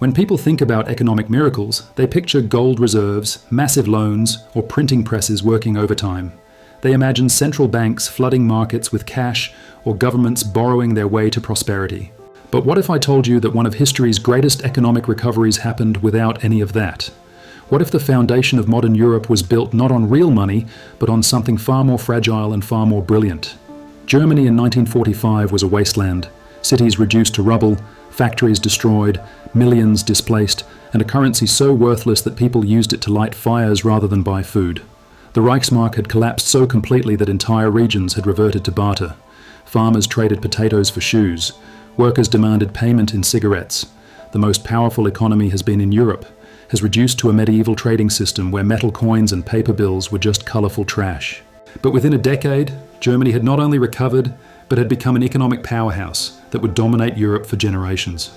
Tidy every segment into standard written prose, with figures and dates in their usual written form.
When people think about economic miracles, they picture gold reserves, massive loans, or printing presses working overtime. They imagine central banks flooding markets with cash or governments borrowing their way to prosperity. But what if I told you that one of history's greatest economic recoveries happened without any of that? What if the foundation of modern Europe was built not on real money, but on something far more fragile and far more brilliant? Germany in 1945 was a wasteland, cities reduced to rubble, factories destroyed, millions displaced, and a currency so worthless that people used it to light fires rather than buy food. The Reichsmark had collapsed so completely that entire regions had reverted to barter. Farmers traded potatoes for shoes. Workers demanded payment in cigarettes. The most powerful economy has been in Europe, has reduced to a medieval trading system where metal coins and paper bills were just colourful trash. But within a decade, Germany had not only recovered, but had become an economic powerhouse that would dominate Europe for generations.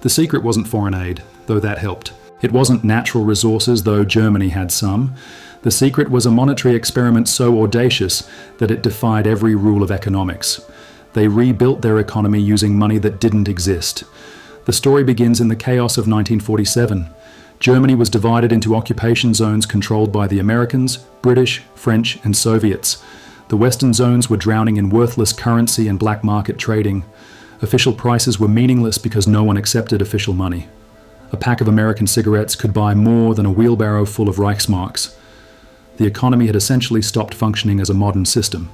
The secret wasn't foreign aid, though that helped. It wasn't natural resources, though Germany had some. The secret was a monetary experiment so audacious that it defied every rule of economics. They rebuilt their economy using money that didn't exist. The story begins in the chaos of 1947. Germany was divided into occupation zones controlled by the Americans, British, French, and Soviets. The Western zones were drowning in worthless currency and black market trading. Official prices were meaningless because no one accepted official money. A pack of American cigarettes could buy more than a wheelbarrow full of Reichsmarks. The economy had essentially stopped functioning as a modern system.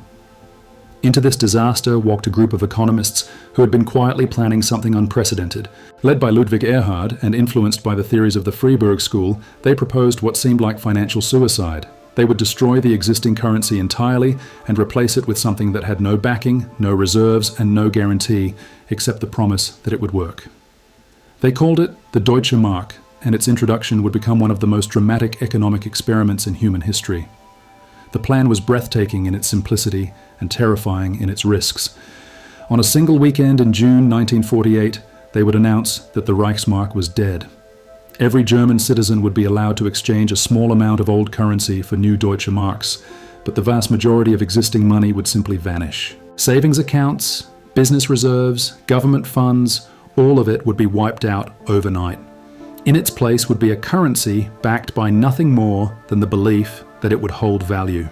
Into this disaster walked a group of economists who had been quietly planning something unprecedented. Led by Ludwig Erhard and influenced by the theories of the Freiburg School, they proposed what seemed like financial suicide. They would destroy the existing currency entirely and replace it with something that had no backing, no reserves, and no guarantee, except the promise that it would work. They called it the Deutsche Mark, and its introduction would become one of the most dramatic economic experiments in human history. The plan was breathtaking in its simplicity and terrifying in its risks. On a single weekend in June 1948, they would announce that the Reichsmark was dead. Every German citizen would be allowed to exchange a small amount of old currency for new Deutsche Marks, but the vast majority of existing money would simply vanish. Savings accounts, business reserves, government funds, all of it would be wiped out overnight. In its place would be a currency backed by nothing more than the belief that it would hold value.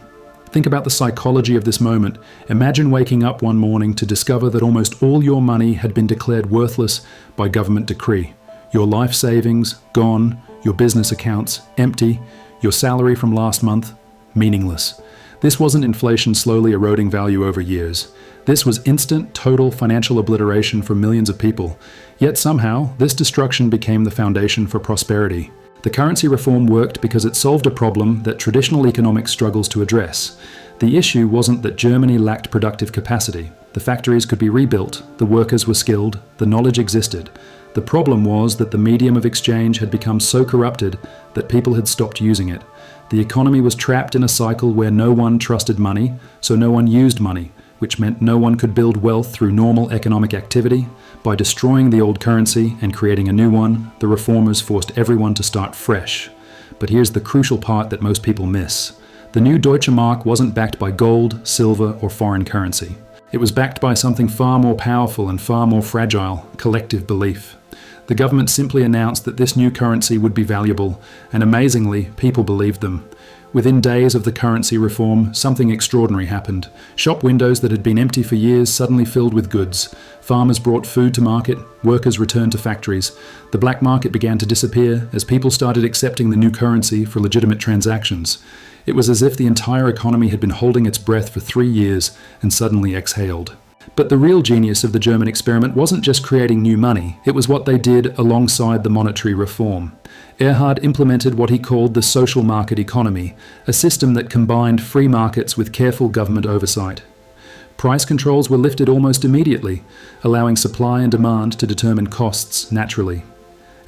Think about the psychology of this moment. Imagine waking up one morning to discover that almost all your money had been declared worthless by government decree. Your life savings, gone, your business accounts, empty, your salary from last month, meaningless. This wasn't inflation slowly eroding value over years. This was instant, total financial obliteration for millions of people. Yet somehow, this destruction became the foundation for prosperity. The currency reform worked because it solved a problem that traditional economics struggles to address. The issue wasn't that Germany lacked productive capacity. The factories could be rebuilt, the workers were skilled, the knowledge existed. The problem was that the medium of exchange had become so corrupted that people had stopped using it. The economy was trapped in a cycle where no one trusted money, so no one used money, which meant no one could build wealth through normal economic activity. By destroying the old currency and creating a new one, the reformers forced everyone to start fresh. But here's the crucial part that most people miss. The new Deutsche Mark wasn't backed by gold, silver, or foreign currency. It was backed by something far more powerful and far more fragile: collective belief. The government simply announced that this new currency would be valuable, and amazingly, people believed them. Within days of the currency reform, something extraordinary happened. Shop windows that had been empty for years suddenly filled with goods. Farmers brought food to market, workers returned to factories. The black market began to disappear as people started accepting the new currency for legitimate transactions. It was as if the entire economy had been holding its breath for 3 years and suddenly exhaled. But the real genius of the German experiment wasn't just creating new money, it was what they did alongside the monetary reform. Erhard implemented what he called the social market economy, a system that combined free markets with careful government oversight. Price controls were lifted almost immediately, allowing supply and demand to determine costs naturally.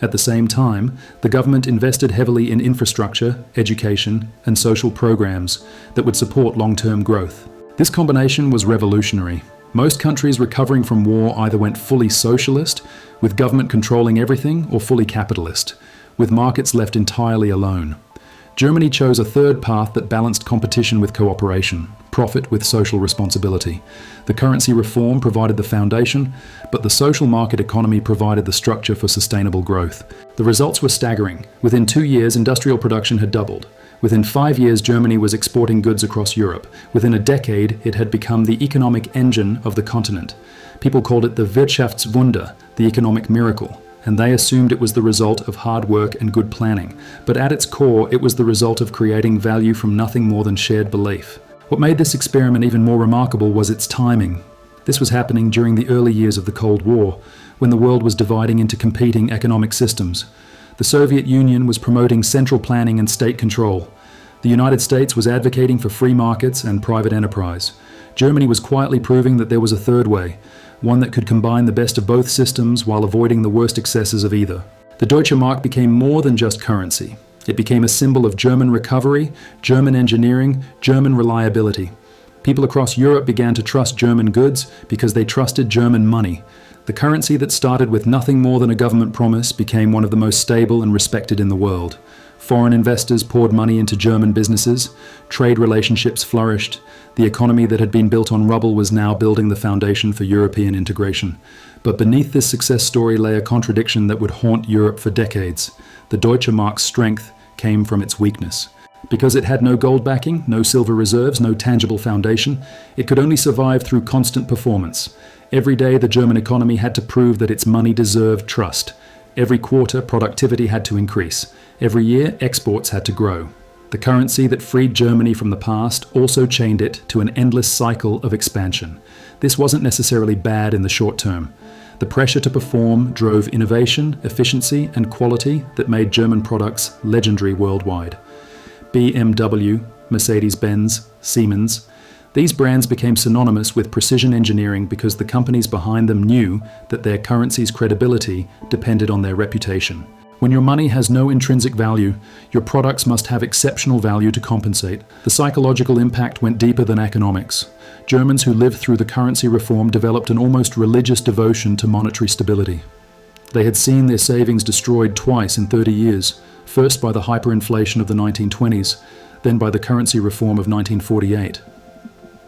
At the same time, the government invested heavily in infrastructure, education, and social programs that would support long-term growth. This combination was revolutionary. Most countries recovering from war either went fully socialist, with government controlling everything, or fully capitalist, with markets left entirely alone. Germany chose a third path that balanced competition with cooperation, profit with social responsibility. The currency reform provided the foundation, but the social market economy provided the structure for sustainable growth. The results were staggering. Within 2 years, industrial production had doubled. Within 5 years, Germany was exporting goods across Europe. Within a decade, it had become the economic engine of the continent. People called it the Wirtschaftswunder, the economic miracle, and they assumed it was the result of hard work and good planning. But at its core, it was the result of creating value from nothing more than shared belief. What made this experiment even more remarkable was its timing. This was happening during the early years of the Cold War, when the world was dividing into competing economic systems. The Soviet Union was promoting central planning and state control. The United States was advocating for free markets and private enterprise. Germany was quietly proving that there was a third way, one that could combine the best of both systems while avoiding the worst excesses of either. The Deutsche Mark became more than just currency. It became a symbol of German recovery, German engineering, German reliability. People across Europe began to trust German goods because they trusted German money. The currency that started with nothing more than a government promise became one of the most stable and respected in the world. Foreign investors poured money into German businesses, trade relationships flourished, the economy that had been built on rubble was now building the foundation for European integration. But beneath this success story lay a contradiction that would haunt Europe for decades. The Deutsche Mark's strength came from its weakness. Because it had no gold backing, no silver reserves, no tangible foundation, it could only survive through constant performance. Every day the German economy had to prove that its money deserved trust. Every quarter, productivity had to increase. Every year, exports had to grow. The currency that freed Germany from the past also chained it to an endless cycle of expansion. This wasn't necessarily bad in the short term. The pressure to perform drove innovation, efficiency, and quality that made German products legendary worldwide. BMW, Mercedes-Benz, Siemens. These brands became synonymous with precision engineering because the companies behind them knew that their currency's credibility depended on their reputation. When your money has no intrinsic value, your products must have exceptional value to compensate. The psychological impact went deeper than economics. Germans who lived through the currency reform developed an almost religious devotion to monetary stability. They had seen their savings destroyed twice in 30 years, first by the hyperinflation of the 1920s, then by the currency reform of 1948.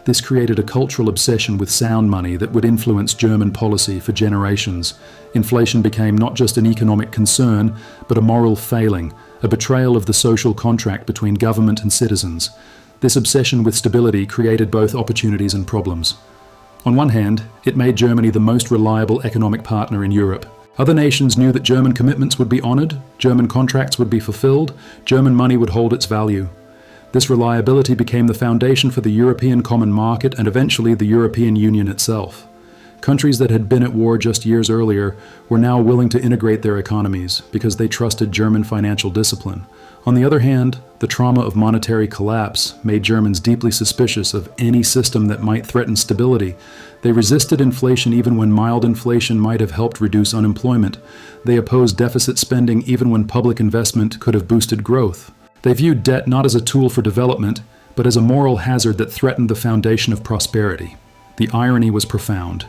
This created a cultural obsession with sound money that would influence German policy for generations. Inflation became not just an economic concern, but a moral failing, a betrayal of the social contract between government and citizens. This obsession with stability created both opportunities and problems. On one hand, it made Germany the most reliable economic partner in Europe. Other nations knew that German commitments would be honored, German contracts would be fulfilled, German money would hold its value. This reliability became the foundation for the European Common Market and eventually the European Union itself. Countries that had been at war just years earlier were now willing to integrate their economies because they trusted German financial discipline. On the other hand, the trauma of monetary collapse made Germans deeply suspicious of any system that might threaten stability. They resisted inflation even when mild inflation might have helped reduce unemployment. They opposed deficit spending even when public investment could have boosted growth. They viewed debt not as a tool for development, but as a moral hazard that threatened the foundation of prosperity. The irony was profound.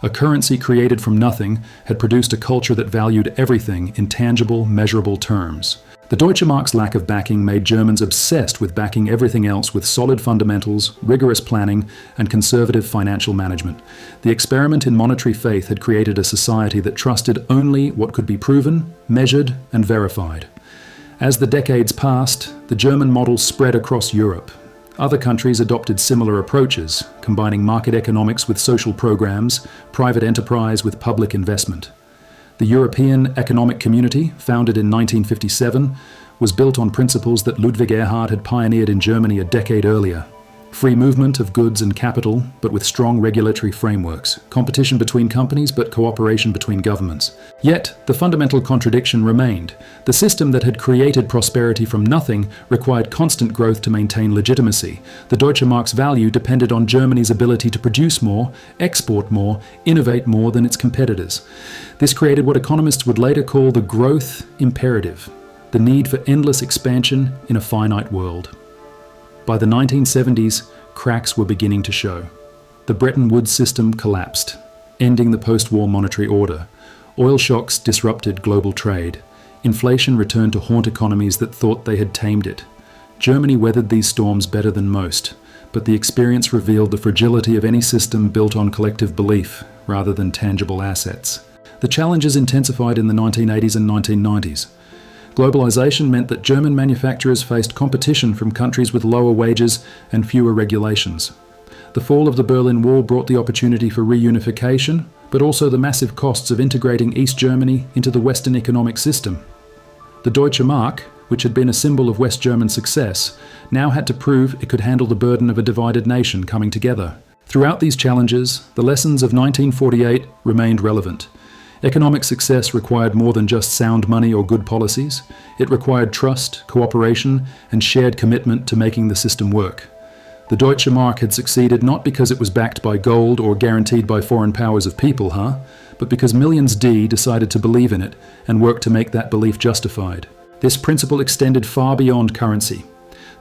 A currency created from nothing had produced a culture that valued everything in tangible, measurable terms. The Deutsche Mark's lack of backing made Germans obsessed with backing everything else with solid fundamentals, rigorous planning, and conservative financial management. The experiment in monetary faith had created a society that trusted only what could be proven, measured, and verified. As the decades passed, the German model spread across Europe. Other countries adopted similar approaches, combining market economics with social programs, private enterprise with public investment. The European Economic Community, founded in 1957, was built on principles that Ludwig Erhard had pioneered in Germany a decade earlier. Free movement of goods and capital, but with strong regulatory frameworks. Competition between companies, but cooperation between governments. Yet, the fundamental contradiction remained. The system that had created prosperity from nothing required constant growth to maintain legitimacy. The Deutsche Mark's value depended on Germany's ability to produce more, export more, innovate more than its competitors. This created what economists would later call the growth imperative, the need for endless expansion in a finite world. By the 1970s, cracks were beginning to show. The Bretton Woods system collapsed, ending the post-war monetary order. Oil shocks disrupted global trade. Inflation returned to haunt economies that thought they had tamed it. Germany weathered these storms better than most, but the experience revealed the fragility of any system built on collective belief rather than tangible assets. The challenges intensified in the 1980s and 1990s. Globalization meant that German manufacturers faced competition from countries with lower wages and fewer regulations. The fall of the Berlin Wall brought the opportunity for reunification, but also the massive costs of integrating East Germany into the Western economic system. The Deutsche Mark, which had been a symbol of West German success, now had to prove it could handle the burden of a divided nation coming together. Throughout these challenges, the lessons of 1948 remained relevant. Economic success required more than just sound money or good policies. It required trust, cooperation, and shared commitment to making the system work. The Deutsche Mark had succeeded not because it was backed by gold or guaranteed by foreign powers of people, but because millions decided to believe in it and work to make that belief justified. This principle extended far beyond currency.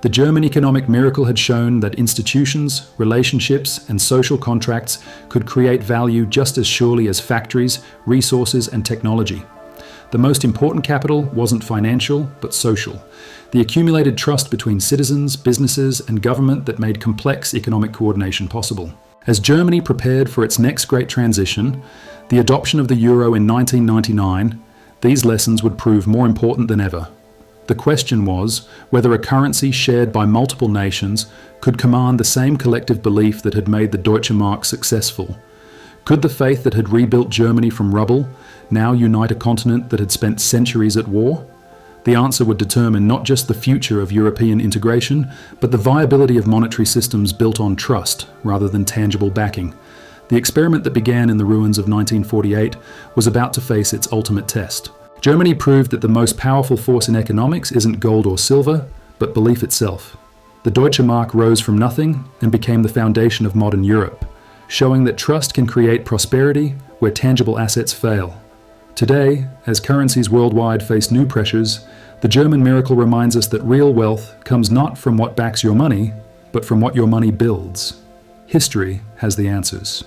The German economic miracle had shown that institutions, relationships, and social contracts could create value just as surely as factories, resources, and technology. The most important capital wasn't financial, but social. The accumulated trust between citizens, businesses, and government that made complex economic coordination possible. As Germany prepared for its next great transition, the adoption of the euro in 1999, these lessons would prove more important than ever. The question was whether a currency shared by multiple nations could command the same collective belief that had made the Deutsche Mark successful. Could the faith that had rebuilt Germany from rubble now unite a continent that had spent centuries at war? The answer would determine not just the future of European integration, but the viability of monetary systems built on trust rather than tangible backing. The experiment that began in the ruins of 1948 was about to face its ultimate test. Germany proved that the most powerful force in economics isn't gold or silver, but belief itself. The Deutsche Mark rose from nothing and became the foundation of modern Europe, showing that trust can create prosperity where tangible assets fail. Today, as currencies worldwide face new pressures, the German miracle reminds us that real wealth comes not from what backs your money, but from what your money builds. History has the answers.